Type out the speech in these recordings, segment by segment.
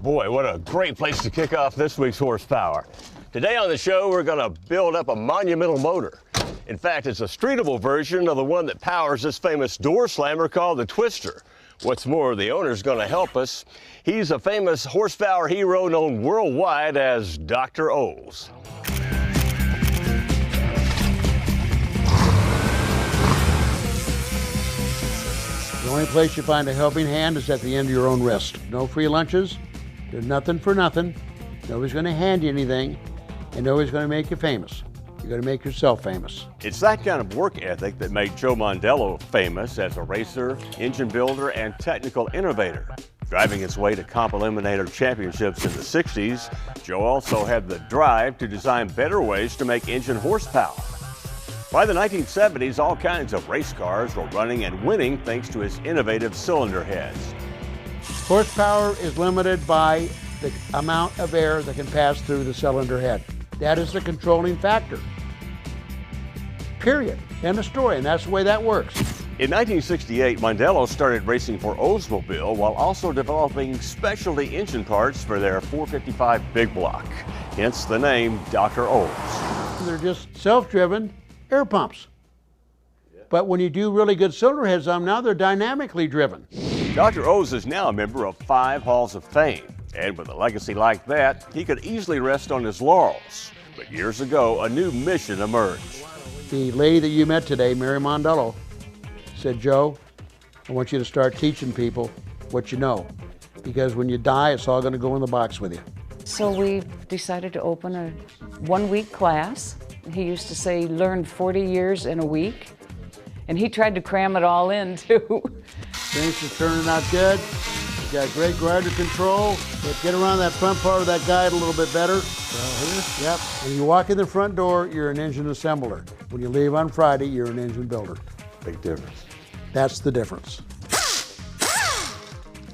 boy, what a great place to kick off this week's Horsepower. Today on the show, we're going to build up a monumental motor. In fact, it's a streetable version of the one that powers this famous door slammer called the Twister. What's more, the owner's going to help us. He's a famous horsepower hero known worldwide as Dr. Ols. The only place you find a helping hand is at the end of your own wrist. No free lunches. There's nothing for nothing. Nobody's going to hand you anything, and nobody's going to make you famous. You're going to make yourself famous. It's that kind of work ethic that made Joe Mondello famous as a racer, engine builder, and technical innovator. Driving his way to Comp Eliminator championships in the 60s, Joe also had the drive to design better ways to make engine horsepower. By the 1970s, all kinds of race cars were running and winning thanks to his innovative cylinder heads. Horsepower is limited by the amount of air that can pass through the cylinder head. That is the controlling factor. Period. End of story, and that's the way that works. In 1968, Mondello started racing for Oldsmobile while also developing specialty engine parts for their 455 big block, hence the name Dr. Ols. They're just self-driven air pumps. But when you do really good cylinder heads on them now, they're dynamically driven. Dr. Ols is now a member of 5 Halls of Fame, and with a legacy like that, he could easily rest on his laurels. But years ago, a new mission emerged. The lady that you met today, Mary Mondello, said, Joe, I want you to start teaching people what you know, because when you die, it's all going to go in the box with you. So we decided to open a one-week class. He used to say, learn 40 years in a week, and he tried to cram it all in, too. Things are turning out good. You got great grinder control. But get around that front part of that guide a little bit better. Yep. When you walk in the front door, you're an engine assembler. When you leave on Friday, you're an engine builder. Big difference. That's the difference.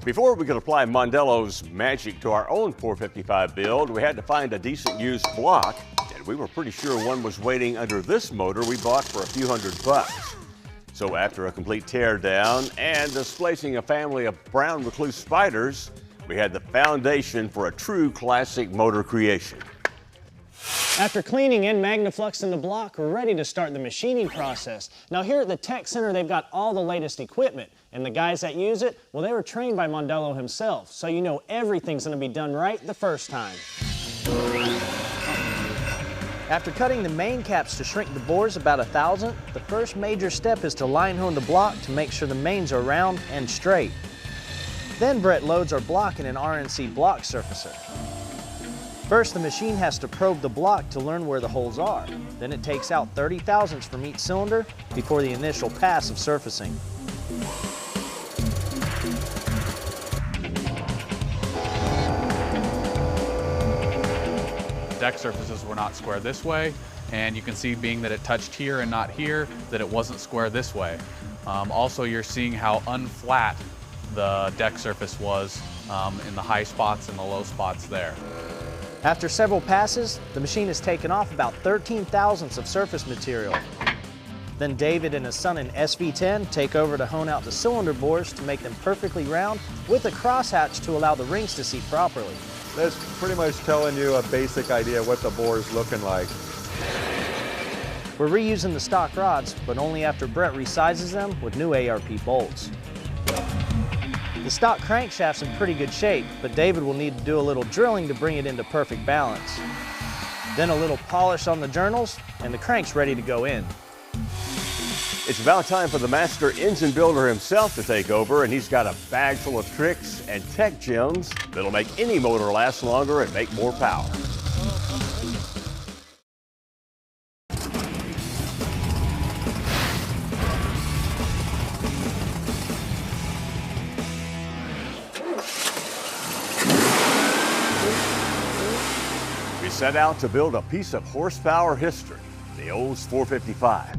Before we could apply Mondello's magic to our own 455 build, we had to find a decent used block, and we were pretty sure one was waiting under this motor we bought for a few $100. So after a complete tear down and displacing a family of brown recluse spiders, we had the foundation for a true classic motor creation. After cleaning and magnafluxing the block, we're ready to start the machining process. Now here at the Tech Center, they've got all the latest equipment, and the guys that use it, well, they were trained by Mondello himself, so you know everything's going to be done right the first time. After cutting the main caps to shrink the bores about 1/1000, the first major step is to line hone the block to make sure the mains are round and straight. Then Brett loads our block in an RNC block surfacer. First, the machine has to probe the block to learn where the holes are. Then it takes out 30 thousandths from each cylinder before the initial pass of surfacing. Deck surfaces were not square this way, and you can see, being that it touched here and not here, that it wasn't square this way. Also, you're seeing how unflat the deck surface was in the high spots and the low spots there. After several passes, the machine has taken off about 13 thousandths of surface material. Then David and his son in SV10 take over to hone out the cylinder bores to make them perfectly round with a crosshatch to allow the rings to seat properly. That's pretty much telling you a basic idea of what the bore is looking like. We're reusing the stock rods, but only after Brett resizes them with new ARP bolts. The stock crankshaft's in pretty good shape, but David will need to do a little drilling to bring it into perfect balance. Then a little polish on the journals, and the crank's ready to go in. It's about time for the master engine builder himself to take over, and he's got a bag full of tricks and tech gems that'll make any motor last longer and make more power. We set out to build a piece of horsepower history, the Ols 455.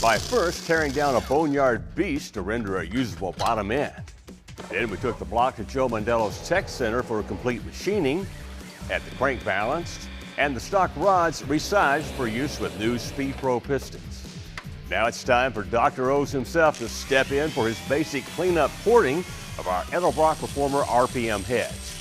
By first tearing down a boneyard beast to render a usable bottom end. Then we took the block to Joe Mondello's Tech Center for complete machining, had the crank balanced, and the stock rods resized for use with new Speed Pro pistons. Now it's time for Dr. O's himself to step in for his basic cleanup porting of our Edelbrock Performer RPM heads.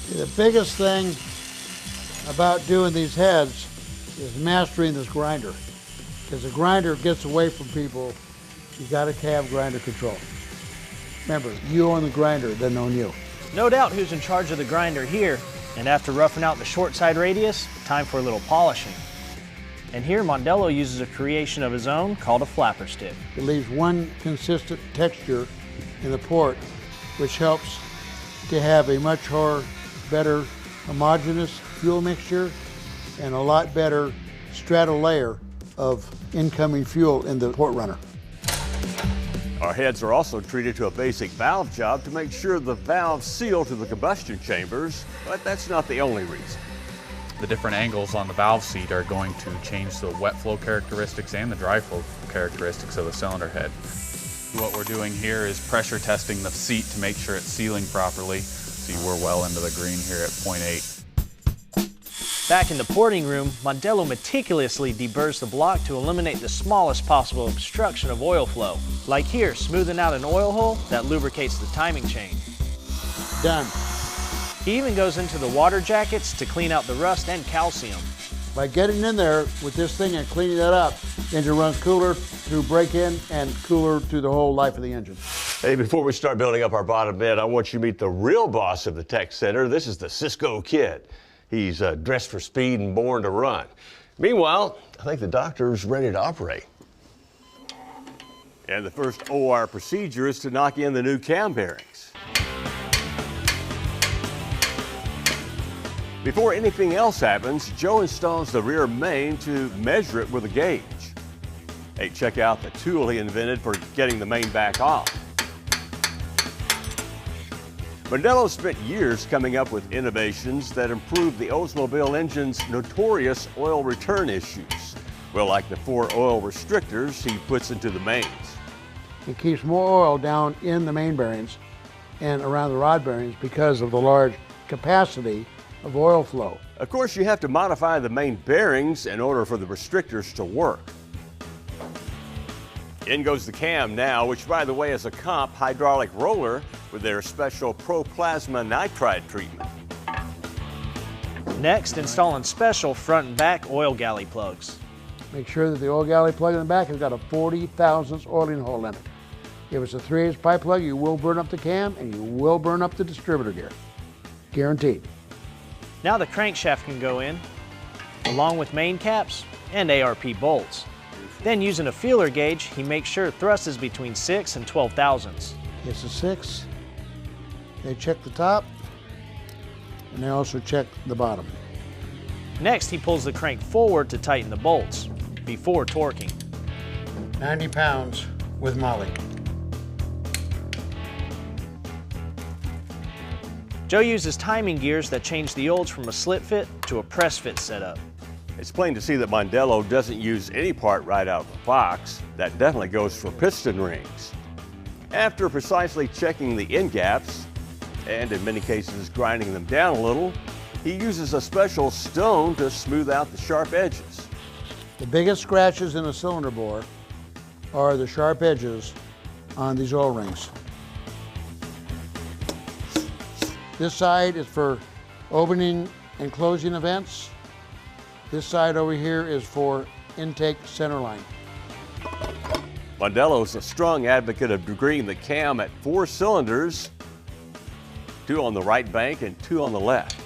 The biggest thing about doing these heads is mastering this grinder. As the grinder gets away from people, you got to have grinder control. Remember, you own the grinder, it doesn't own you. No doubt who's in charge of the grinder here, and after roughing out the short side radius, time for a little polishing. And here Mondello uses a creation of his own called a flapper stick. It leaves one consistent texture in the port, which helps to have a much better homogeneous fuel mixture and a lot better strata layer of incoming fuel in the port runner. Our heads are also treated to a basic valve job to make sure the valves seal to the combustion chambers, but that's not the only reason. The different angles on the valve seat are going to change the wet flow characteristics and the dry flow characteristics of the cylinder head. What we're doing here is pressure testing the seat to make sure it's sealing properly. See, we're well into the green here at 0.8. Back in the porting room, Mondello meticulously deburrs the block to eliminate the smallest possible obstruction of oil flow. Like here, smoothing out an oil hole that lubricates the timing chain. Done. He even goes into the water jackets to clean out the rust and calcium. By getting in there with this thing and cleaning that up, the engine runs cooler through break-in and cooler through the whole life of the engine. Hey, before we start building up our bottom bed, I want you to meet the real boss of the tech center. This is the Cisco Kid. He's dressed for speed and born to run. Meanwhile, I think the doctor's ready to operate. And the first OR procedure is to knock in the new cam bearings. Before anything else happens, Joe installs the rear main to measure it with a gauge. Hey, check out the tool he invented for getting the main back off. Mondello spent years coming up with innovations that improve the Oldsmobile engine's notorious oil return issues. Well, like the 4 oil restrictors he puts into the mains. It keeps more oil down in the main bearings and around the rod bearings because of the large capacity of oil flow. Of course, you have to modify the main bearings in order for the restrictors to work. In goes the cam now, which by the way is a comp hydraulic roller with their special proplasma nitride treatment. Next, installing special front and back oil galley plugs. Make sure that the oil galley plug in the back has got a 40 thousandths oiling hole in it. If it's a 3/8 pipe plug, you will burn up the cam and you will burn up the distributor gear. Guaranteed. Now the crankshaft can go in, along with main caps and ARP bolts. Then using a feeler gauge, he makes sure thrust is between 6 and 12 thousandths. It's a 6. They check the top and they also check the bottom. Next, he pulls the crank forward to tighten the bolts before torquing. 90 pounds with Molly. Joe uses timing gears that change the olds from a slit fit to a press fit setup. It's plain to see that Mondello doesn't use any part right out of the box. That definitely goes for piston rings. After precisely checking the end gaps, and in many cases grinding them down a little, he uses a special stone to smooth out the sharp edges. The biggest scratches in a cylinder bore are the sharp edges on these oil rings. This side is for opening and closing events. This side over here is for intake centerline. Mondello is a strong advocate of degreeing the cam at 4 cylinders, 2 on the right bank and 2 on the left.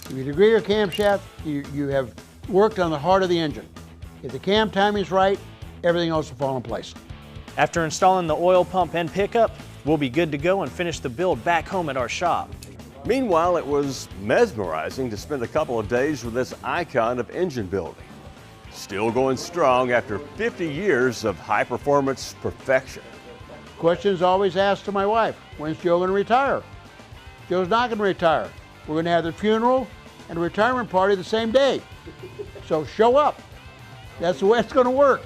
If you degree your camshaft, you have worked on the heart of the engine. If the cam timing's right, everything else will fall in place. After installing the oil pump and pickup, we'll be good to go and finish the build back home at our shop. Meanwhile, it was mesmerizing to spend a couple of days with this icon of engine building. Still going strong after 50 years of high-performance perfection. Questions always asked to my wife, when's Joe going to retire? Joe's not going to retire. We're going to have the funeral and a retirement party the same day. So show up. That's the way it's going to work.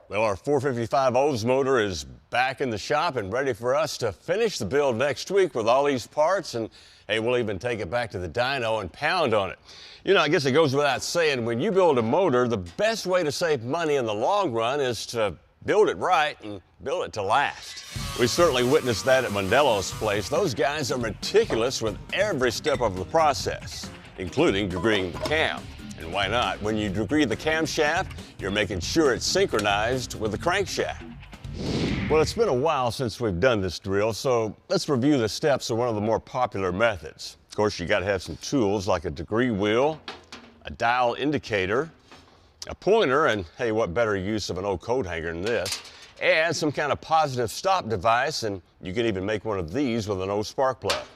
Well, our 455 Oldsmotor is back in the shop and ready for us to finish the build next week with all these parts, and hey, we'll even take it back to the dyno and pound on it. You know, I guess it goes without saying, when you build a motor, the best way to save money in the long run is to build it right and build it to last. We certainly witnessed that at Mondello's place. Those guys are meticulous with every step of the process, including degreeing the cam. And why not? When you degree the camshaft, you're making sure it's synchronized with the crankshaft. Well, it's been a while since we've done this drill, so let's review the steps of one of the more popular methods. Of course, you got to have some tools like a degree wheel, a dial indicator, a pointer, and hey, what better use of an old coat hanger than this, and some kind of positive stop device, and you can even make one of these with an old spark plug.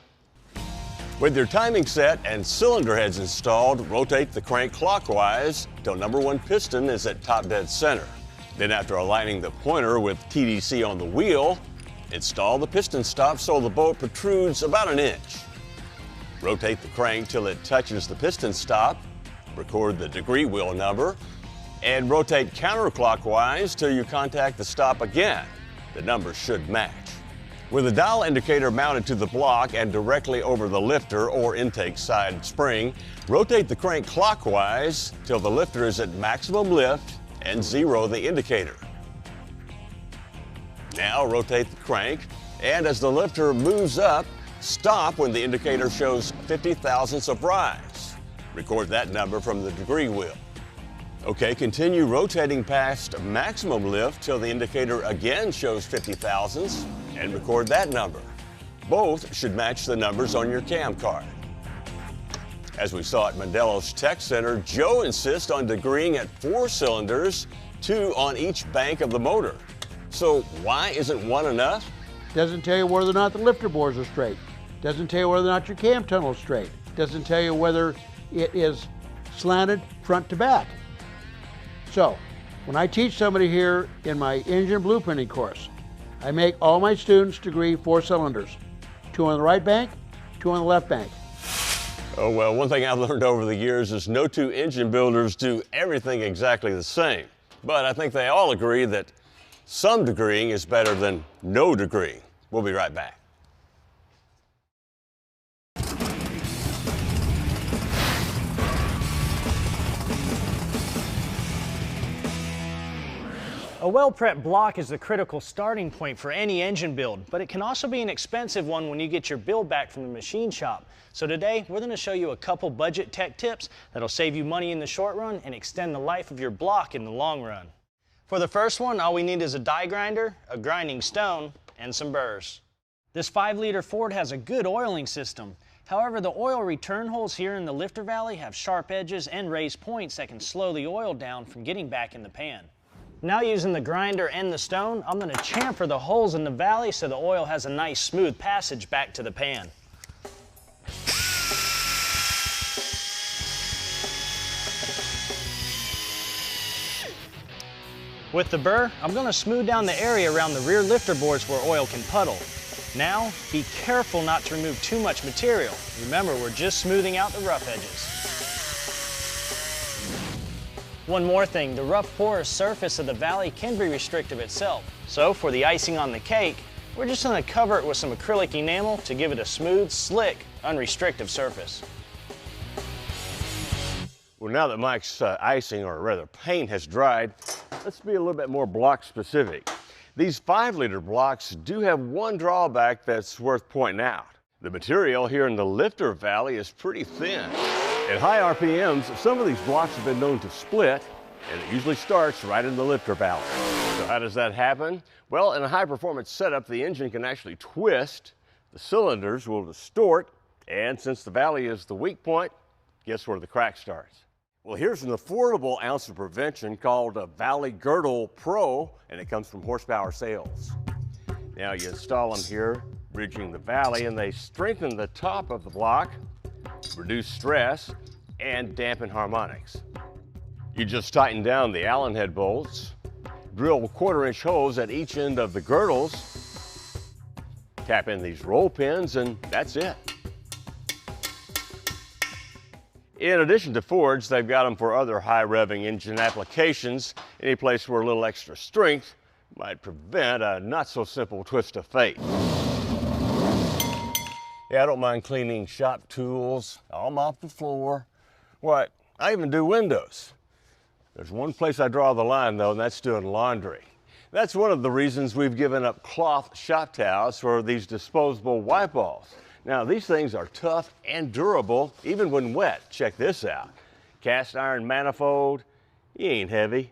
With your timing set and cylinder heads installed, rotate the crank clockwise till number 1 piston is at top dead center. Then after aligning the pointer with TDC on the wheel, install the piston stop so the bolt protrudes about 1 inch. Rotate the crank till it touches the piston stop, record the degree wheel number, and rotate counterclockwise till you contact the stop again. The numbers should match. With the dial indicator mounted to the block and directly over the lifter or intake side spring, rotate the crank clockwise till the lifter is at maximum lift and zero the indicator. Now rotate the crank, and as the lifter moves up, stop when the indicator shows 50 thousandths of rise. Record that number from the degree wheel. Okay, continue rotating past maximum lift till the indicator again shows 50 thousandths and record that number. Both should match the numbers on your cam card. As we saw at Mondello's Tech Center, Joe insists on degreeing at 4 cylinders, 2 on each bank of the motor. So why isn't 1 enough? Doesn't tell you whether or not the lifter bores are straight. Doesn't tell you whether or not your cam tunnel is straight. Doesn't tell you whether it is slanted front to back. So, when I teach somebody here in my engine blueprinting course, I make all my students degree 4 cylinders. 2 on the right bank, 2 on the left bank. Oh, well, one thing I've learned over the years is no 2 engine builders do everything exactly the same. But I think they all agree that some degreeing is better than no degreeing. We'll be right back. A well-prepped block is the critical starting point for any engine build, but it can also be an expensive one when you get your build back from the machine shop. So today, we're going to show you a couple budget tech tips that'll save you money in the short run and extend the life of your block in the long run. For the first one, all we need is a die grinder, a grinding stone, and some burrs. This 5-liter Ford has a good oiling system. However, the oil return holes here in the lifter valley have sharp edges and raised points that can slow the oil down from getting back in the pan. Now using the grinder and the stone, I'm going to chamfer the holes in the valley so the oil has a nice smooth passage back to the pan. With the burr, I'm going to smooth down the area around the rear lifter boards where oil can puddle. Now, be careful not to remove too much material. Remember, we're just smoothing out the rough edges. One more thing, the rough porous surface of the valley can be restrictive itself. So for the icing on the cake, we're just going to cover it with some acrylic enamel to give it a smooth, slick, unrestrictive surface. Well, now that Mike's icing, or rather paint, has dried, let's be a little bit more block specific. These 5-liter blocks do have one drawback that's worth pointing out. The material here in the lifter valley is pretty thin. At high RPMs, some of these blocks have been known to split, and it usually starts right in the lifter valley. So how does that happen? Well, in a high-performance setup, the engine can actually twist, the cylinders will distort, and since the valley is the weak point, guess where the crack starts? Well, here's an affordable ounce of prevention called a Valley Girdle Pro, and it comes from Horsepower Sales. Now you install them here, bridging the valley, and they strengthen the top of the block, reduce stress, and dampen harmonics. You just tighten down the Allen head bolts, drill 1/4-inch holes at each end of the girdles, tap in these roll pins, and that's it. In addition to Fords, they've got them for other high-revving engine applications, any place where a little extra strength might prevent a not-so-simple twist of fate. Yeah, I don't mind cleaning shop tools. I'll mop the floor. What? I even do windows. There's one place I draw the line, though, and that's doing laundry. That's one of the reasons we've given up cloth shop towels for these disposable wipe balls. Now, these things are tough and durable, even when wet. Check this out. Cast iron manifold, he ain't heavy.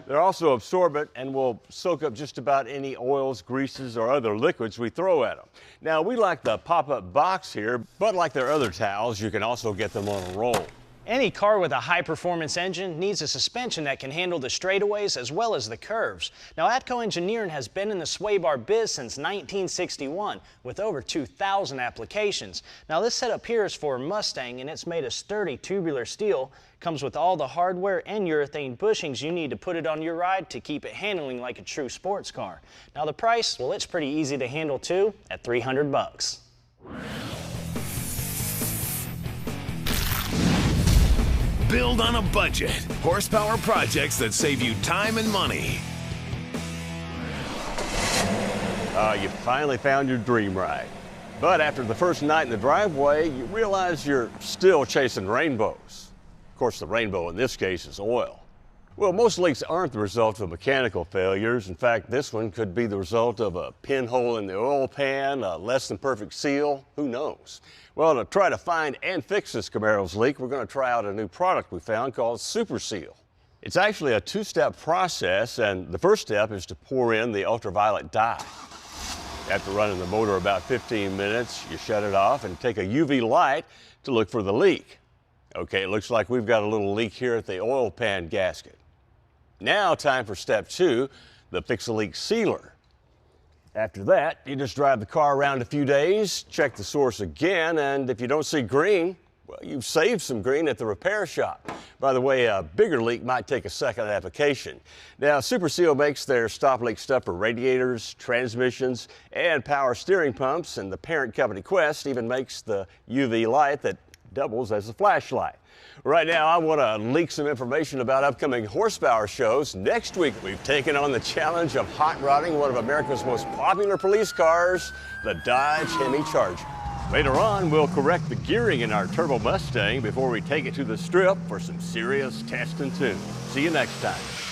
They're also absorbent and will soak up just about any oils, greases, or other liquids we throw at them. Now, we like the pop-up box here, but like their other towels, you can also get them on a roll. Any car with a high-performance engine needs a suspension that can handle the straightaways as well as the curves. Now, Atco Engineering has been in the sway bar biz since 1961 with over 2,000 applications. Now, this setup here is for a Mustang, and it's made of sturdy tubular steel. Comes with all the hardware and urethane bushings you need to put it on your ride to keep it handling like a true sports car. Now, the price, well, it's pretty easy to handle too at $300. Build on a budget. Horsepower projects that save you time and money. You finally found your dream ride. But after the first night in the driveway, you realize you're still chasing rainbows. Of course, the rainbow in this case is oil. Well, most leaks aren't the result of mechanical failures. In fact, this one could be the result of a pinhole in the oil pan, a less than perfect seal, who knows? Well, to try to find and fix this Camaro's leak, we're going to try out a new product we found called Super Seal. It's actually a two-step process, and the first step is to pour in the ultraviolet dye. After running the motor about 15 minutes, you shut it off and take a UV light to look for the leak. Okay, it looks like we've got a little leak here at the oil pan gasket. Now, time for step 2, the Fix-A-Leak Sealer. After that, you just drive the car around a few days, check the source again, and if you don't see green, well, you've saved some green at the repair shop. By the way, a bigger leak might take a second application. Now, Super Seal makes their stop leak stuff for radiators, transmissions, and power steering pumps, and the parent company Quest even makes the UV light that doubles as a flashlight. Right now, I want to leak some information about upcoming horsepower shows. Next week, we've taken on the challenge of hot rodding one of America's most popular police cars, the Dodge Hemi Charger. Later on, we'll correct the gearing in our Turbo Mustang before we take it to the strip for some serious test and tune. See you next time.